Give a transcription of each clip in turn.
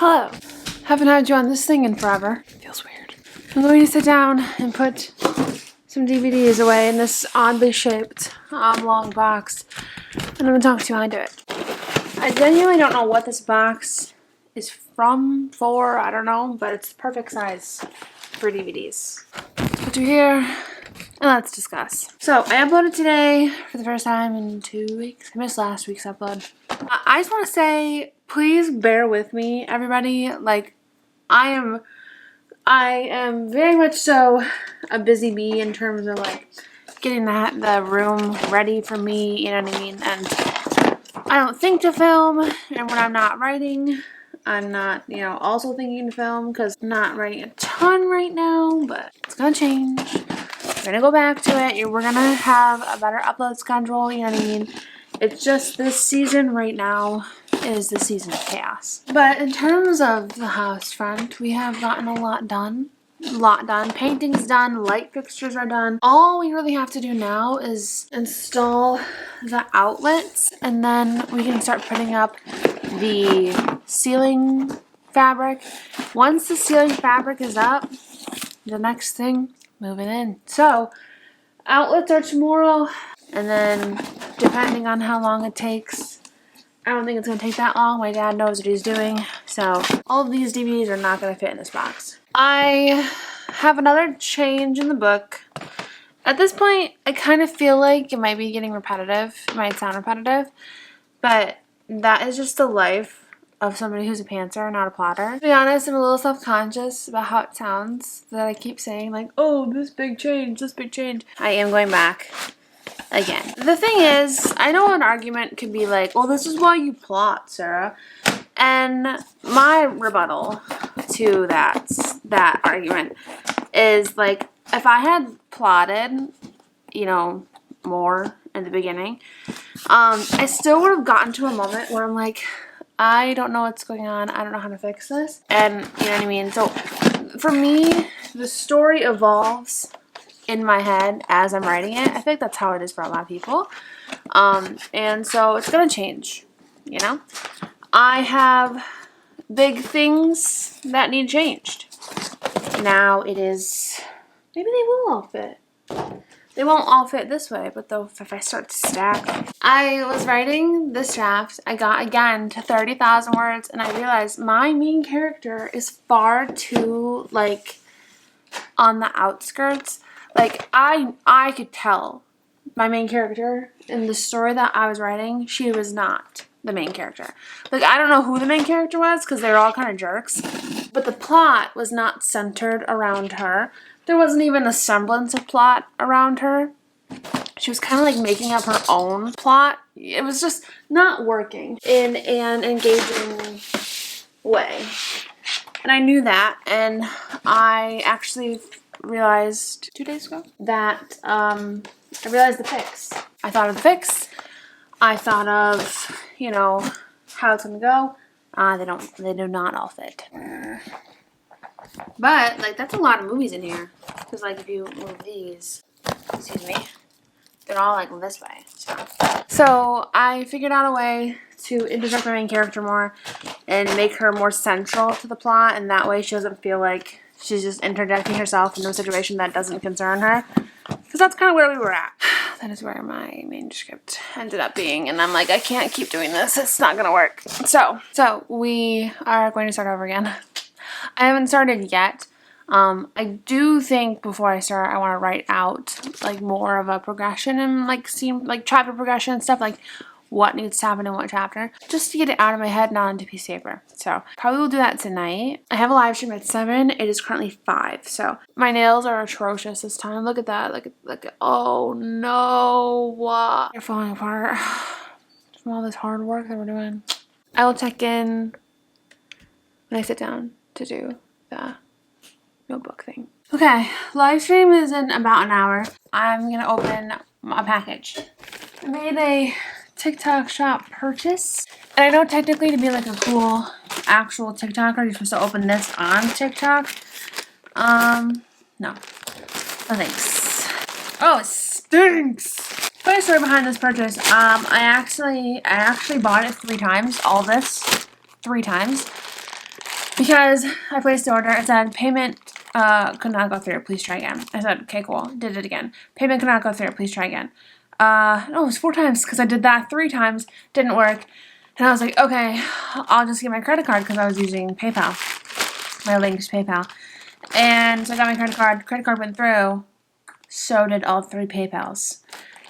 Hello. Haven't had you on this thing in forever. Feels weird. I'm going to sit down and put some DVDs away in this oddly shaped oblong box. And I'm going to talk to you while I do it. I genuinely don't know what this box is for, I don't know, but it's the perfect size for DVDs. Put you here, and let's discuss. So, I uploaded today for the first time in 2 weeks. I missed last week's upload. I just want to say, please bear with me, everybody. Like, I am very much so a busy bee in terms of, like, getting the room ready for me, you know what I mean? And I don't think to film, and when I'm not writing, I'm not, also thinking to film because I'm not writing a ton right now, but it's gonna change. We're gonna go back to it. We're gonna have a better upload schedule, you know what I mean? It's just this season right now is the season of chaos. But in terms of the house front, we have gotten a lot done. Painting's done, light fixtures are done. All we really have to do now is install the outlets, and then we can start putting up the ceiling fabric. Once the ceiling fabric is up, the next thing, moving in. So, outlets are tomorrow, and then depending on how long it takes, I don't think it's going to take that long. My dad knows what he's doing. So all of these DVDs are not going to fit in this box. I have another change in the book. At this point, I kind of feel like it might be getting repetitive. It might sound repetitive. But that is just the life of somebody who's a pantser, not a plotter. To be honest, I'm a little self-conscious about how it sounds. That I keep saying like, oh, this big change, this big change. I am going back again. The thing is, I know an argument could be like, well, this is why you plot, Sarah. And my rebuttal to that argument is like, if I had plotted, more in the beginning, I still would have gotten to a moment where I'm like, I don't know what's going on. I don't know how to fix this. And you know what I mean? So for me, the story evolves in my head as I'm writing it. I think that's how it is for a lot of people. And so it's going to change, I have big things that need changed. Now it is, maybe they will all fit. They won't all fit this way, but though if I start to stack. I was writing this draft. I got again to 30,000 words, and I realized my main character is far too on the outskirts. I could tell my main character in the story that I was writing, she was not the main character. I don't know who the main character was because they were all kind of jerks, but the plot was not centered around her. There wasn't even a semblance of plot around her. She was kind of making up her own plot. It was just not working in an engaging way. And I knew that, and I actually realized 2 days ago that I realized the fix. I thought of the fix. I thought of, how it's gonna go. They do not all fit. But that's a lot of movies in here. Because if you move these, excuse me, they're all this way. So I figured out a way to interject my main character more and make her more central to the plot, and that way she doesn't feel like she's just interjecting herself into a situation that doesn't concern her. Because that's kind of where we were at. That is where my manuscript ended up being, and I'm like, I can't keep doing this. It's not gonna work. So we are going to start over again. I haven't started yet. I do think before I start, I want to write out more of a progression and chapter progression and stuff, what needs to happen in what chapter, just to get it out of my head, not onto piece of paper. So probably will do that tonight. I have a live stream at 7. It is currently 5. So my nails are atrocious this time. Look at that. Look at oh no, what? They're falling apart from all this hard work that we're doing. I will check in when I sit down to do the notebook thing. Okay, live stream is in about an hour. I'm gonna open a package. I made a TikTok shop purchase, and I know technically to be a cool actual TikToker, you're supposed to open this on TikTok. No thanks. Oh, it stinks. Funny story behind this purchase. I actually bought it 3 times. All this 3 times. because I placed the order. It said payment could not go through. Please try again. I said, okay, cool. Did it again. Payment could not go through. Please try again. No, it was 4 times because I did that 3 times. Didn't work. And I was like, okay, I'll just get my credit card because I was using PayPal. My linked PayPal. And so I got my credit card. Credit card went through. So did all 3 PayPals.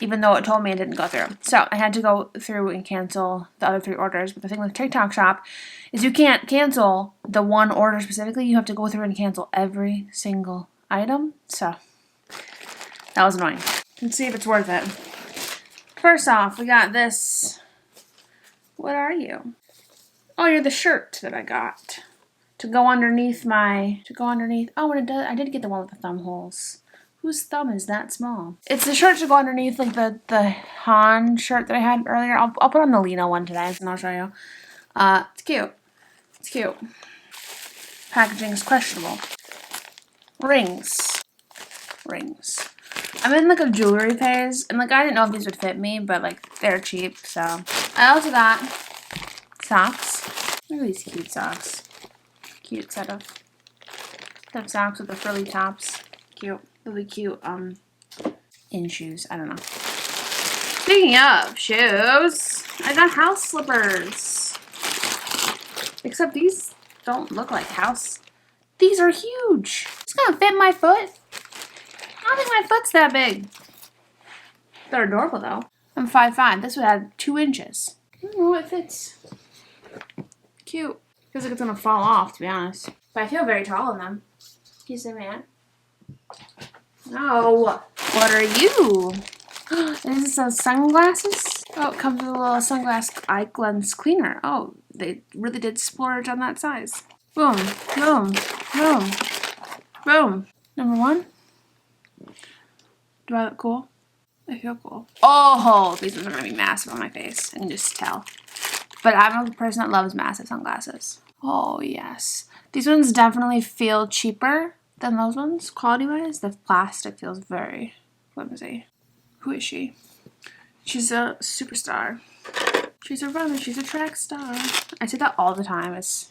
Even though it told me it didn't go through. So I had to go through and cancel the other 3 orders. But the thing with TikTok Shop is you can't cancel the one order specifically. You have to go through and cancel every single item. So that was annoying. Let's see if it's worth it. First off, we got this. What are you? Oh, you're the shirt that I got. To go underneath my... Oh, and it does, I did get the one with the thumb holes. Whose thumb is that small? It's the shirt to go underneath, like the Han shirt that I had earlier. I'll put on the Lena one today, and I'll show you. It's cute. It's cute. Packaging is questionable. Rings. Rings. I'm in like a jewelry phase, and like I didn't know if these would fit me, but like they're cheap, so. I also got socks. Look at these cute socks. Cute set of socks with the frilly tops. Cute. Really cute, in shoes. I don't know. Speaking of shoes, I got house slippers. Except these don't look like house. These are huge. It's gonna fit my foot. I don't think my foot's that big. They're adorable though. I'm 5'5". This would have 2 inches. I don't know, it fits. Cute. Feels like it's gonna fall off, to be honest. But I feel very tall in them. Can you say man? No. What are you? Is this some sunglasses? Oh, it comes with a little sunglass eye lens cleaner. Oh, they really did splurge on that size. Boom, boom, boom, boom. Number 1. Do I look cool? I feel cool. Oh, these ones are gonna be massive on my face. I can just tell. But I'm a person that loves massive sunglasses. Oh, yes. These ones definitely feel cheaper than those ones, quality-wise. The plastic feels very flimsy. Who is she? She's a superstar. She's a runner. She's a track star. I say that all the time. It's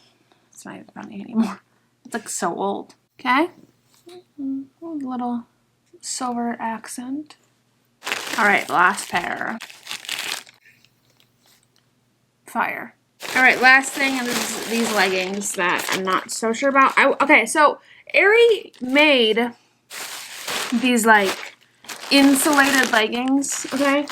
not even funny anymore. It's like so old. Okay? A little silver accent. All right, last pair. Fire. All right, last thing, and this is these leggings that I'm not so sure about. Okay, so Aerie made these like insulated leggings, okay,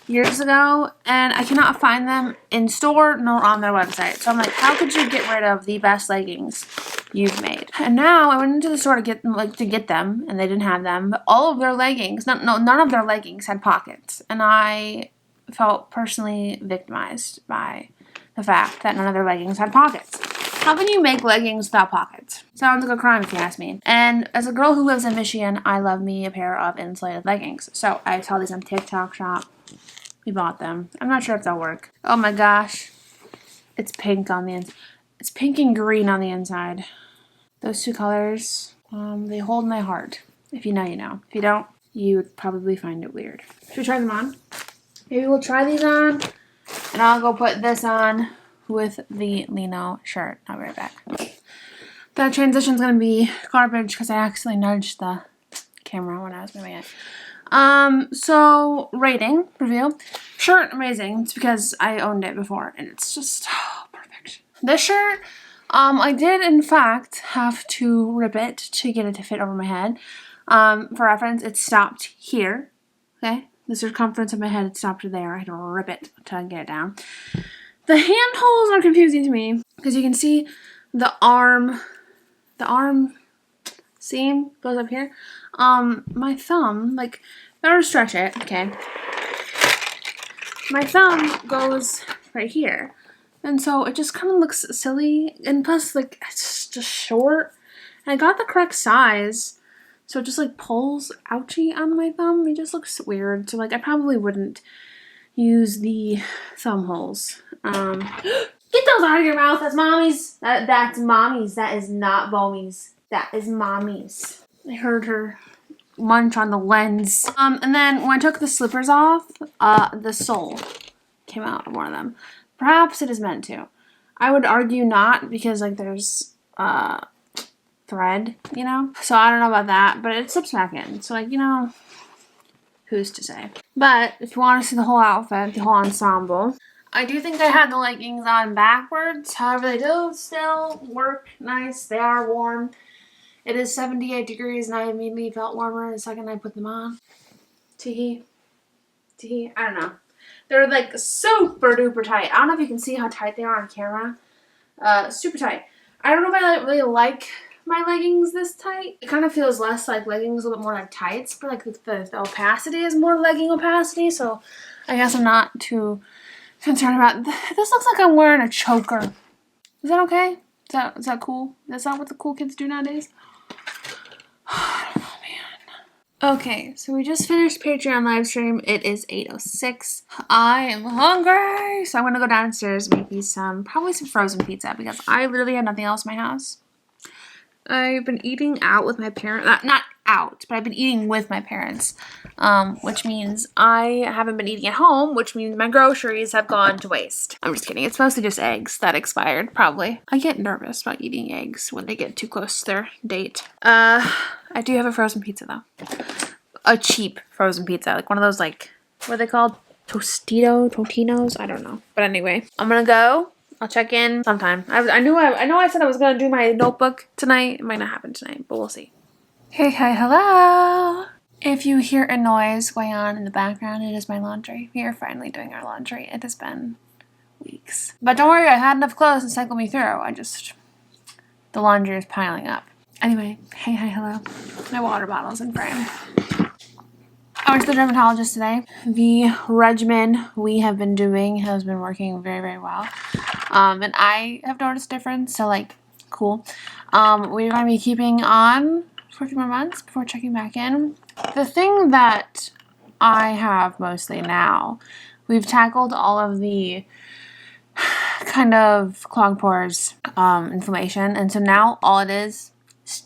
years ago, and I cannot find them in store nor on their website. So I'm like, how could you get rid of the best leggings you've made? And now I went into the store to get them, and they didn't have them. But all of their leggings, none of their leggings had pockets, and I felt personally victimized by the fact that none of their leggings had pockets. How can you make leggings without pockets? Sounds like a crime if you ask me. And as a girl who lives in Michigan, I love me a pair of insulated leggings. So I saw these on TikTok Shop. We bought them. I'm not sure if they'll work. Oh my gosh. It's pink on the inside. It's pink and green on the inside. Those 2 colors, they hold my heart. If you know, you know. If you don't, you would probably find it weird. Should we try them on? Maybe we'll try these on, and I'll go put this on with the Lino shirt. I'll be right back. That transition's gonna be garbage because I accidentally nudged the camera when I was moving it. So rating, review. Shirt, amazing. It's because I owned it before, and it's just perfect. This shirt, I did in fact have to rip it to get it to fit over my head. For reference, it stopped here. Okay. The circumference of my head, it stopped there. I had to rip it to get it down. The hand holes are confusing to me because you can see the arm seam goes up here. My thumb, like, better stretch it, okay. My thumb goes right here. And so it just kind of looks silly. And plus, like, it's just short. And I got the correct size. So it just like pulls ouchie on my thumb. It just looks weird. So like I probably wouldn't use the thumb holes. Get those out of your mouth. That's mommy's. That's mommy's. That is not Bomi's. That is mommy's. I heard her munch on the lens. And then when I took the slippers off, the sole came out of one of them. Perhaps it is meant to. I would argue not because like there's thread, you know? So I don't know about that, but it slips back in. So like, you know, who's to say? But if you want to see the whole outfit, the whole ensemble, I do think I had the leggings on backwards. However, they do still work nice. They are warm. It is 78 degrees and I immediately felt warmer the second I put them on. Teehee. Teehee. I don't know. They're like super duper tight. I don't know if you can see how tight they are on camera. Super tight. I don't know if I really like my leggings this tight. It kind of feels less like leggings, a little bit more like tights, but like the opacity is more legging opacity, so I guess I'm not too concerned about this. Looks like I'm wearing a choker. Is that okay? Is that cool? That's not what the cool kids do nowadays? Oh man. Okay, so we just finished Patreon live stream. It is 8:06. I am hungry, so I'm gonna go downstairs and make me probably some frozen pizza because I literally have nothing else in my house. I've been eating out with my parents, not out, but I've been eating with my parents, which means I haven't been eating at home, which means my groceries have gone to waste. I'm just kidding. It's mostly just eggs that expired, probably. I get nervous about eating eggs when they get too close to their date. I do have a frozen pizza, though. A cheap frozen pizza, like one of those, like, what are they called? Totinos? I don't know. But anyway, I'm gonna go. I'll check in sometime. I know I said I was going to do my notebook tonight. It might not happen tonight, but we'll see. Hey, hello. If you hear a noise going on in the background, it is my laundry. We are finally doing our laundry. It has been weeks. But don't worry, I had enough clothes to cycle me through. The laundry is piling up. Anyway, hey, hello. My water bottle's in frame. I went to the dermatologist today. The regimen we have been doing has been working very, very well. And I have noticed a difference, so like, cool. We're going to be keeping on for a few more months before checking back in. The thing that I have mostly now, we've tackled all of the kind of clogged pores, inflammation, and so now all it is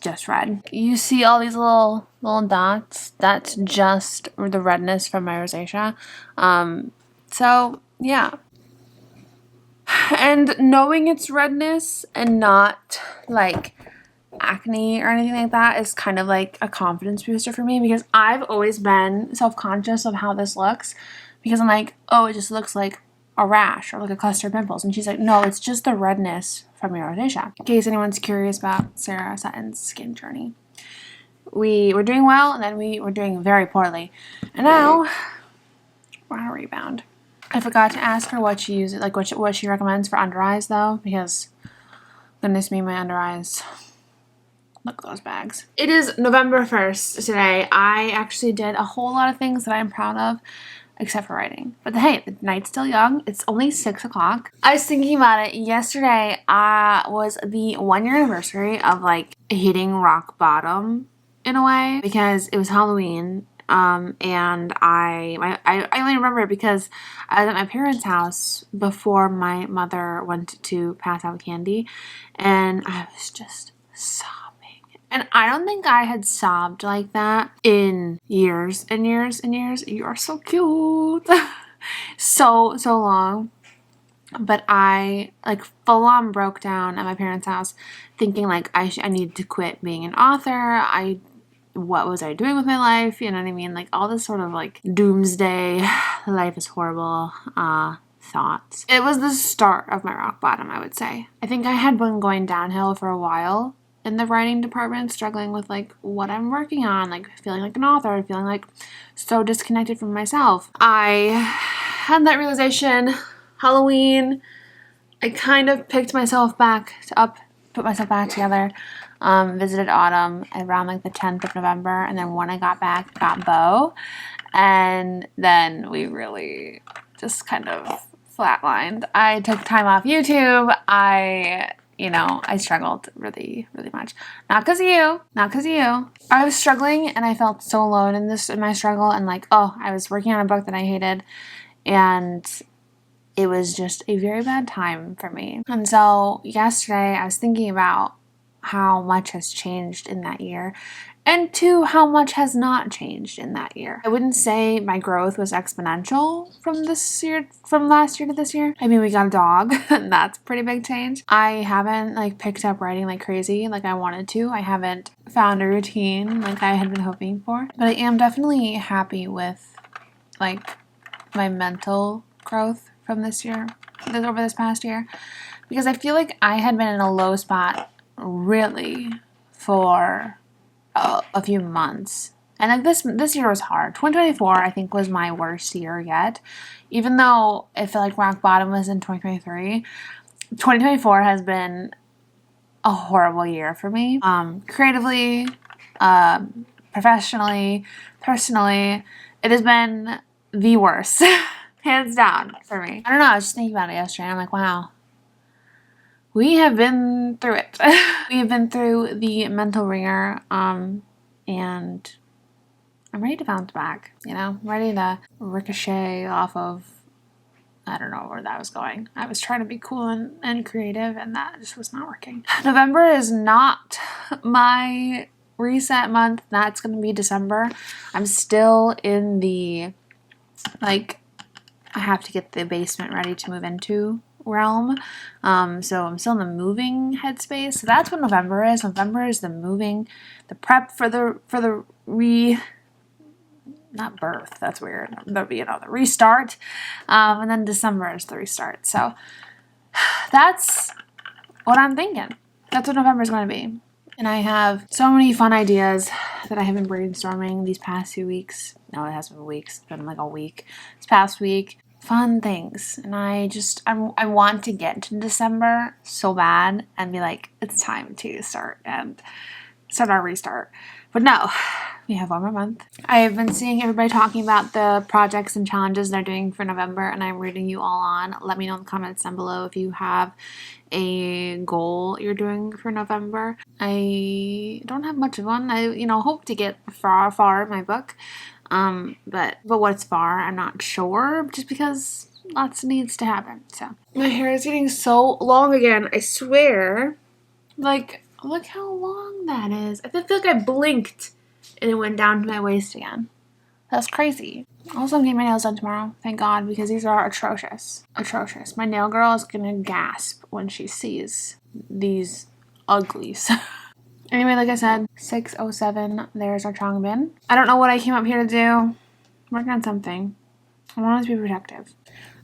just red. You see all these little dots? That's just the redness from my rosacea. So yeah. And knowing it's redness and not like acne or anything like that is kind of like a confidence booster for me because I've always been self-conscious of how this looks because I'm like, oh, it just looks like a rash or like a cluster of pimples. And she's like, no, it's just the redness from your rosacea. In case anyone's curious about Sarah Sutton's skin journey. We were doing well and then we were doing very poorly. And now we're on a rebound. I forgot to ask her what she uses, like what she recommends for under eyes though, because goodness me, my under eyes. Look at those bags. It is November 1st today. I actually did a whole lot of things that I'm proud of, except for writing. But hey, the night's still young. It's only 6 o'clock. I was thinking about it. Yesterday was the 1-year anniversary of like hitting rock bottom in a way because it was Halloween. And I only remember it because I was at my parents' house before my mother went to pass out candy, and I was just sobbing. And I don't think I had sobbed like that in years and years and years. You are so cute. so long. But I like full on broke down at my parents' house thinking like I needed to quit being an author. What was I doing with my life? You know what I mean? Like all this sort of like doomsday, life is horrible, thoughts. It was the start of my rock bottom, I would say. I think I had been going downhill for a while in the writing department, struggling with like what I'm working on, like feeling like an author, feeling like so disconnected from myself. I had that realization Halloween. I kind of picked myself back up, put myself back together. Visited Autumn around like the 10th of November, and then when I got back, got Bo, and then we really just kind of flatlined. I took time off YouTube. I struggled really, really much. Not because of you. I was struggling, and I felt so alone in my struggle, and like, I was working on a book that I hated, and it was just a very bad time for me. And so yesterday, I was thinking about how much has changed in that year And two, how much has not changed in that year. I wouldn't say my growth was exponential from last year to this year. I mean, we got a dog, and that's a pretty big change. I haven't like picked up writing like crazy like I wanted to. I haven't found a routine like I had been hoping for. But I am definitely happy with like my mental growth from over this past year. Because I feel like I had been in a low spot really for a few months. And like this year was hard. 2024 I think was my worst year yet. Even though it felt like rock bottom was in 2023, 2024 has been a horrible year for me. Creatively, professionally, personally, it has been the worst. Hands down for me. I don't know, I was just thinking about it yesterday and I'm like, wow. We have been through it. We have been through the mental ringer, and I'm ready to bounce back, you know? I'm ready to ricochet off of, I don't know where that was going. I was trying to be cool and creative, and that just was not working. November is not my reset month. That's going to be December. I'm still in the, like, I have to get the basement ready to move into realm. So I'm still in the moving headspace. So that's what November is. November is the moving, the prep for the not birth, that's weird. The restart. And then December is the restart. So that's what I'm thinking. That's what November is going to be. And I have so many fun ideas that I have been brainstorming these past few weeks. No, it hasn't been weeks. It's been like a week. This past week. Fun things. And I want to get to December so bad and be like, it's time to start our restart. But no, we have one more month. I have been seeing everybody talking about the projects and challenges they're doing for November, and I'm reading you all on. Let me know in the comments down below if you have a goal you're doing for November. I don't have much of one. I, hope to get far in my book. But what's far, I'm not sure, just because lots needs to happen. So my hair is getting so long again, I swear. Like, look how long that is. I feel like I blinked and it went down to my waist again. That's crazy. Also, I'm getting my nails done tomorrow, thank God, because these are atrocious. Atrocious. My nail girl is gonna gasp when she sees these uglies. Anyway, like I said, 6:07, there's our Changbin. I don't know what I came up here to do. I'm working on something. I want it to be protective.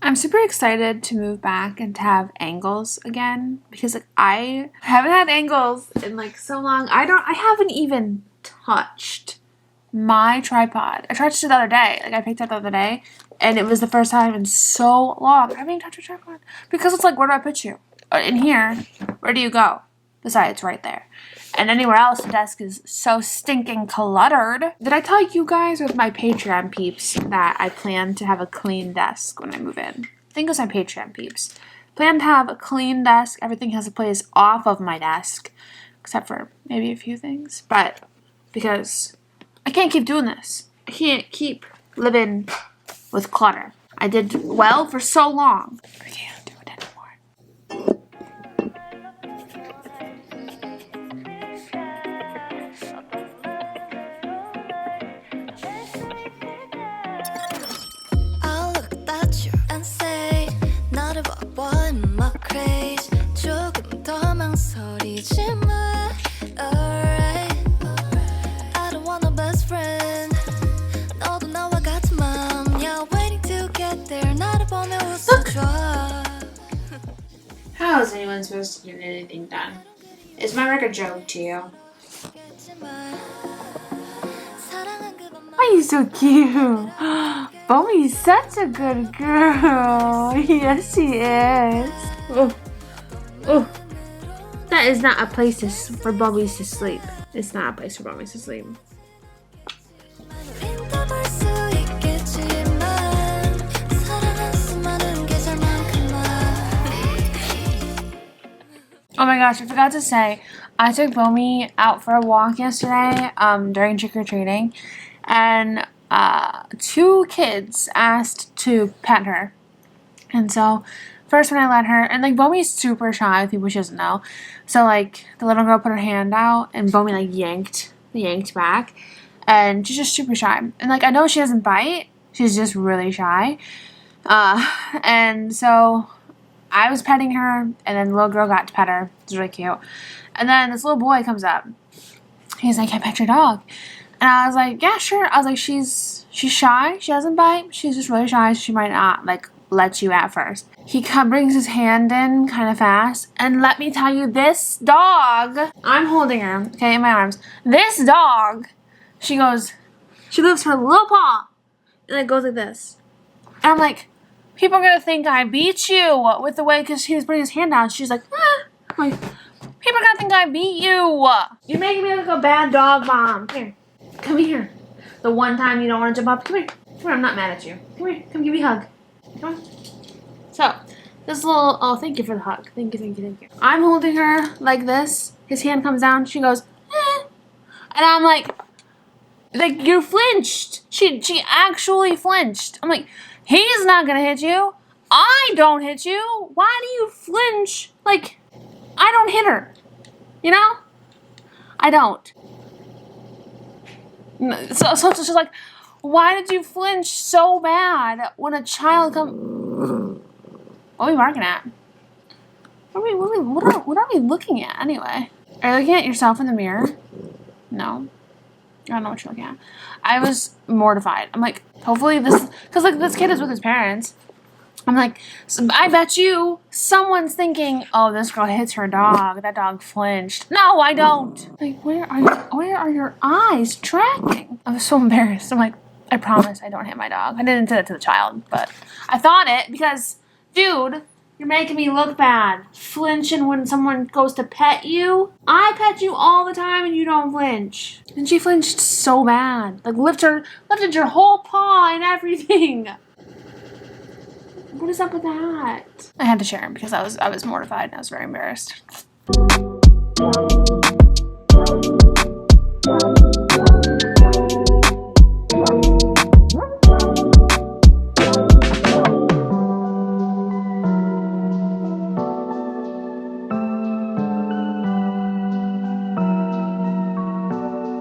I'm super excited to move back and to have angles again, because like I haven't had angles in like so long. I haven't even touched my tripod. I touched it the other day. Like I picked it up the other day, and it was the first time in so long. I haven't even touched a tripod. Because it's like, where do I put you? In here, where do you go? Besides, it's right there. And anywhere else, the desk is so stinking cluttered. Did I tell you guys with my Patreon peeps that I plan to have a clean desk when I move in? I think it was my Patreon peeps. Plan to have a clean desk. Everything has a place off of my desk, except for maybe a few things. But because I can't keep doing this. I can't keep living with clutter. I did well for so long. I can't do it anymore. I'll look at you and say, 나를 봐봐 in my craze. 조금 더 망설이지 마. Alright, I don't want a best friend. 너도 나와 같은 맘이야. Waiting to get there. 나를 보며 웃어줘. How is anyone supposed to get anything done? Is my work a joke to you? Why are you so cute? Bomi's such a good girl. Yes, she is. Oh. That is not a place for Bobbies to sleep. It's not a place for Bobbies to sleep. Oh my gosh, I forgot to say, I took Bomi out for a walk yesterday during trick-or-treating, and 2 kids asked to pet her. And so, first when I let her, and like Bomi's super shy with people she doesn't know, so like the little girl put her hand out, and Bomi like yanked yanked back. And she's just super shy. And like, I know she doesn't bite. She's just really shy. And so I was petting her, and then the little girl got to pet her. It was really cute. And then this little boy comes up. He's like, "Can I pet your dog?" And I was like, "Yeah, sure." I was like, she's shy. She doesn't bite. She's just really shy. She might not like let you at first. He brings his hand in kind of fast. And let me tell you, this dog, I'm holding her, okay, in my arms. This dog, she lifts her little paw and it goes like this. And I'm like, people are going to think I beat you with the way, because he was putting his hand down. She's like, ah. I'm like, people are going to think I beat you. You're making me look like a bad dog mom. Come here. Come here. The one time you don't want to jump up. Come here. Come here. I'm not mad at you. Come here. Come give me a hug. Come on. So, this little, oh, thank you for the hug. Thank you, thank you, thank you. I'm holding her like this. His hand comes down. She goes, eh. And I'm like, you flinched. She actually flinched. I'm like, he's not going to hit you. I don't hit you. Why do you flinch? Like, I don't hit her. You know? I don't. So she's like, why did you flinch so bad when a child comes? What are we marking at? What are we looking at anyway? Are you looking at yourself in the mirror? No. I don't know what you're looking at. I was mortified. I'm like, hopefully this, because like this kid is with his parents. I'm like, so I bet you someone's thinking, oh, this girl hits her dog. That dog flinched. No, I don't. Like, where are your eyes tracking? I was so embarrassed. I'm like, I promise I don't hit my dog. I didn't say that to the child, but I thought it because, dude, you're making me look bad. Flinching when someone goes to pet you. I pet you all the time and you don't flinch. And she flinched so bad. Like, lifted your whole paw and everything. What is up with that? I had to share him because I was mortified and I was very embarrassed.